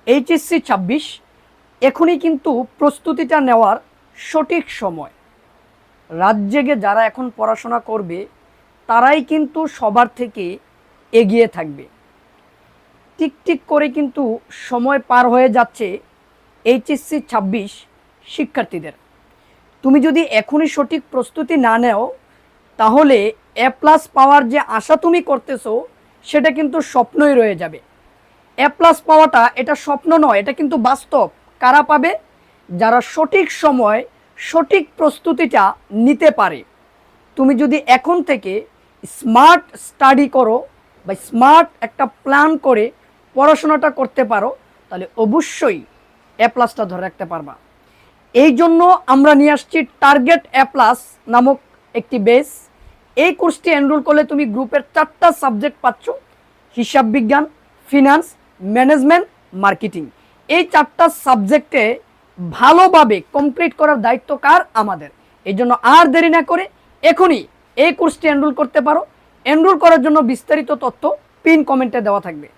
HSC 26 এখনই কিন্তু প্রস্তুতিটা নেওয়ার সঠিক সময়। রাত জেগে যারা এখন পড়াশোনা করবে তারাই কিন্তু সবার থেকে এগিয়ে থাকবে। টিক টিক করে কিন্তু সময় পার হয়ে যাচ্ছে এইচএসসি 26 শিক্ষার্থীদের। তুমি যদি এখনই সঠিক প্রস্তুতি না নেও তাহলে এ প্লাস পাওয়ার যে আশা তুমি করতেছো সেটা কিন্তু স্বপ্নই রয়ে যাবে। এ প্লাস পাওয়াটা এটা স্বপ্ন নয়, এটা কিন্তু বাস্তব। কারা পাবে? যারা সঠিক সময় সঠিক প্রস্তুতিটা নিতে পারে। তুমি যদি এখন থেকে স্মার্ট স্টাডি করো বা স্মার্ট একটা প্ল্যান করে পড়াশোনাটা করতে পারো তাহলে অবশ্যই এ প্লাসটা ধরে রাখতে পারবা। এই জন্য আমরা নিয়ে আসছি টার্গেট এ প্লাস নামক একটি বেস। এই কোর্সটি এনরোল করলে তুমি গ্রুপের 4টা সাবজেক্ট পাচ্ছ: হিসাব বিজ্ঞান, ফিনান্স, ম্যানেজমেন্ট, মার্কেটিং। এই 4টা সাবজেক্টে ভালোভাবে কমপ্লিট করার দায়িত্ব কার? আমাদের। এই জন্য আর দেরি না করে এখনই এই কোর্সটি এনরোল করতে পারো। এনরোল করার জন্য বিস্তারিত তথ্য পিন কমেন্টে দেওয়া থাকবে।